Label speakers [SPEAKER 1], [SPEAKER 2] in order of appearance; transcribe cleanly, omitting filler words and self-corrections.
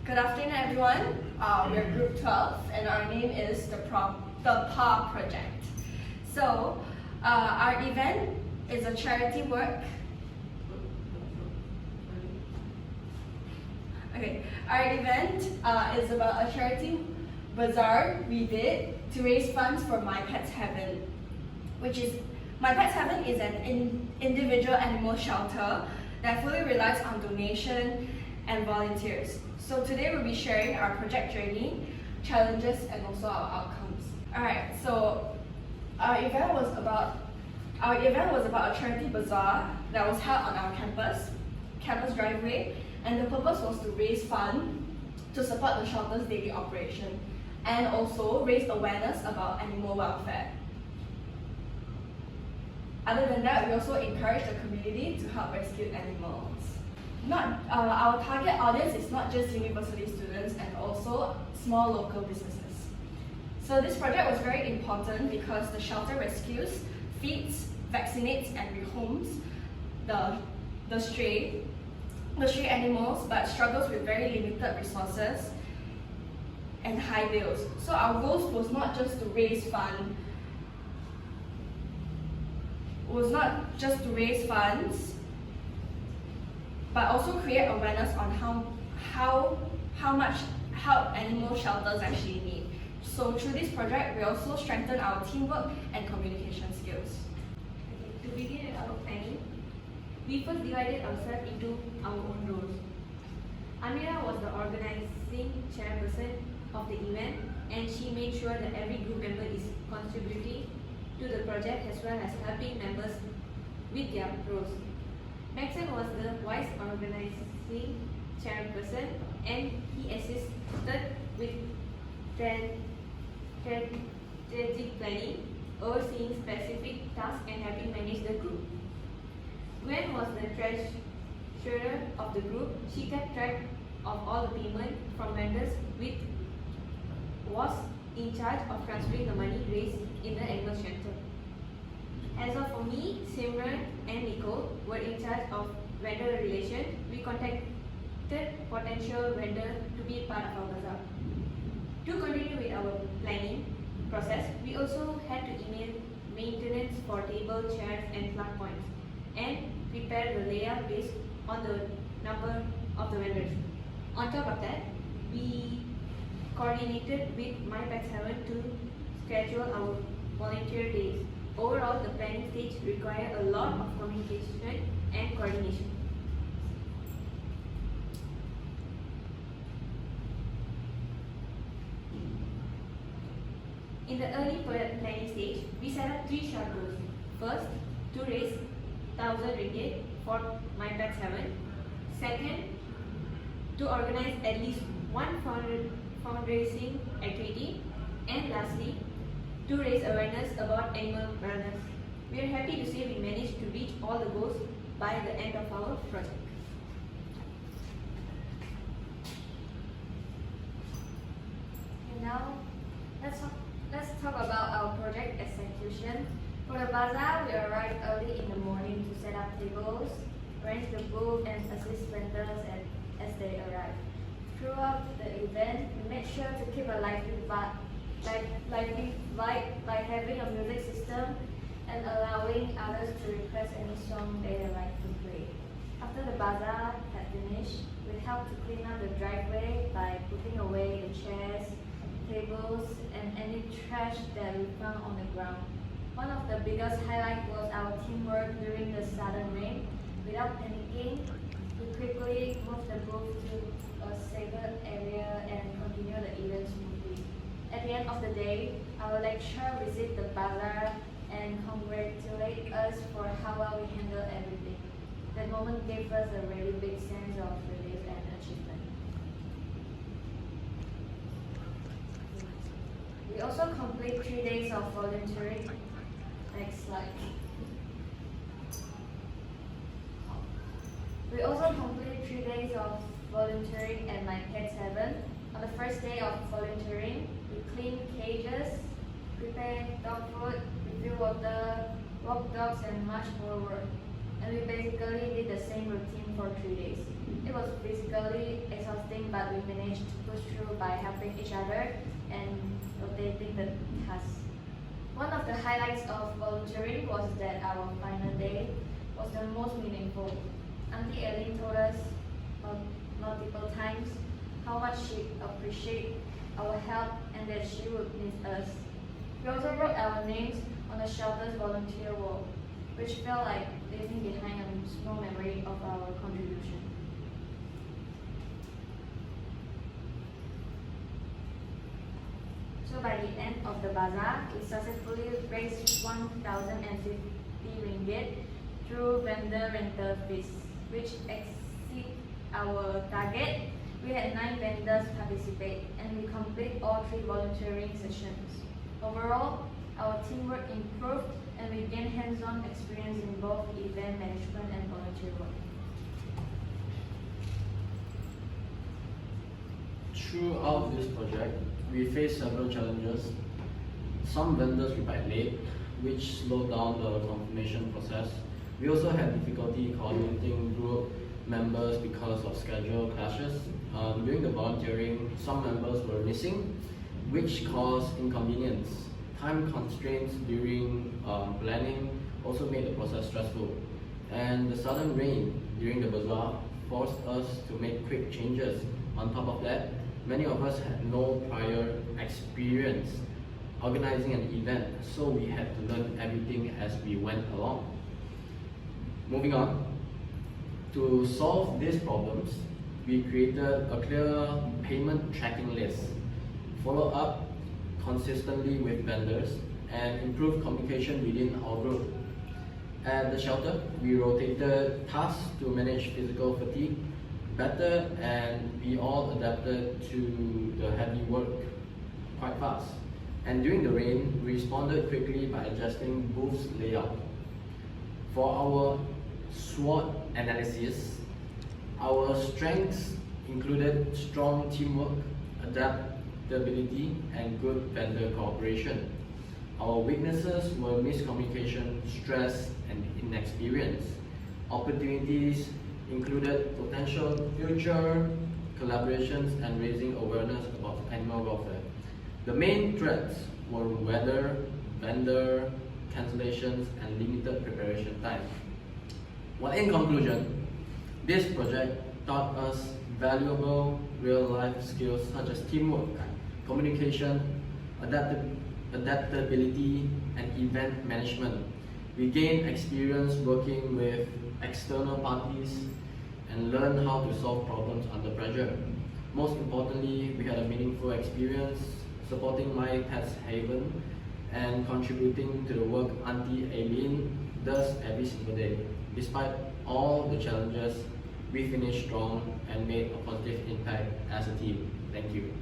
[SPEAKER 1] Good afternoon, everyone. We're Group 12, and our name is the PA Project. So, our event is a charity work. Okay, our event is about a charity bazaar we did to raise funds for My Pets Heaven, which is My Pets Heaven is an individual animal shelter that fully relies on donation and volunteers. So today we'll be sharing our project journey, challenges, and also our outcomes. Alright, so our event was about a charity bazaar that was held on our campus driveway, and the purpose was to raise funds to support the shelter's daily operation and also raise awareness about animal welfare. Other than that, we also encourage the community to help rescue animals. Our target audience is not just university students and also small local businesses. So this project was very important because the shelter rescues, feeds, vaccinates, and rehomes the stray animals, but struggles with very limited resources and high bills. So our goal was not just to raise funds, but also create awareness on how much help animal shelters actually need. So through this project, we also strengthen our teamwork and communication skills.
[SPEAKER 2] Okay, to begin with our planning, we first divided ourselves into our own roles. Amira was the organizing chairperson of the event, and she made sure that every group member is contributing to the project as well as helping members with their roles. Maxon was the vice organizing chairperson, and he assisted with strategic planning, overseeing specific tasks and helping manage the group. Gwen was the treasurer of the group. She kept track of all the payment from vendors, was in charge of transferring the money raised in the animal shelter. As of for me, Simran and Nicole were in charge of vendor relations. We contacted potential vendors to be part of our bazaar. To continue with our planning process, we also had to email maintenance for table, chairs, and plug points, and prepare the layout based on the number of the vendors. On top of that, we coordinated with My Pets Heaven to schedule our volunteer days. Overall, the planning stage required a lot of communication and coordination. In the early planning stage, we set up 3 short goals. First, to raise 1,000 ringgit for My Pets Heaven. Second, to organize at least one fundraising activity. And lastly, to raise awareness about animal wellness. We are happy to say we managed to reach all the goals by the end of our project.
[SPEAKER 3] And now, let's talk about our project execution. For the bazaar, we arrived early in the morning to set up tables, arrange the booth, and assist vendors as they arrive. Throughout the event, we made sure to keep a lively vibe by having a music system and allowing others to request any song they like to play. After the bazaar had finished, we helped to clean up the driveway by putting away the chairs, tables, and any trash that we found on the ground. One of the biggest highlights was our teamwork during the sudden rain. Without panicking, we quickly moved the booth to a safer area and continued the event smoothly. At the end of the day, our lecturer visited the bazaar and congratulated us for how well we handled everything. That moment gave us a really big sense of relief and achievement. We also complete 3 days of volunteering. Next slide. We also completed 3 days of volunteering at My Pets Heaven. On the first day of volunteering, we cleaned cages, prepared dog food, refill water, walk dogs, and much more work. And we basically did the same routine for 3 days. It was physically exhausting, but we managed to push through by helping each other and rotating the tasks. One of the highlights of volunteering was that our final day was the most meaningful. Auntie Eileen told us multiple times how much she appreciated our help and that she would miss us. We also wrote our names on the shelter's volunteer wall, which felt like leaving behind a small memory of our contribution. So by the end of the bazaar, we successfully raised 1,050 ringgit through vendor rental fees, which exceed our target. We had 9 vendors participate and we complete all 3 volunteering sessions. Overall, our teamwork improved and we gained hands-on experience in both event management and volunteer work.
[SPEAKER 4] Throughout this project, we faced several challenges. Some vendors replied late, which slowed down the confirmation process. We also had difficulty coordinating group members because of schedule clashes. During the volunteering, some members were missing, which caused inconvenience. Time constraints during planning also made the process stressful. And the sudden rain during the bazaar forced us to make quick changes. On top of that, many of us had no prior experience organizing an event, so we had to learn everything as we went along. Moving on, to solve these problems, we created a clear payment tracking list, follow up consistently with vendors, and improve communication within our group. At the shelter, we rotated tasks to manage physical fatigue better, and we all adapted to the heavy work quite fast. And during the rain, we responded quickly by adjusting booths layout. For our SWOT analysis, our strengths included strong teamwork, adaptability, and good vendor cooperation. Our weaknesses were miscommunication, stress, and inexperience. Opportunities included potential future collaborations and raising awareness about animal welfare. The main threats were weather, vendor cancellations, and limited preparation time. Well, in conclusion, this project taught us valuable real-life skills such as teamwork, communication, adaptability, and event management. We gained experience working with external parties and learned how to solve problems under pressure. Most importantly, we had a meaningful experience supporting My Pets Haven and contributing to the work Auntie Aileen does every single day. Despite all the challenges, we finished strong and made a positive impact as a team. Thank you.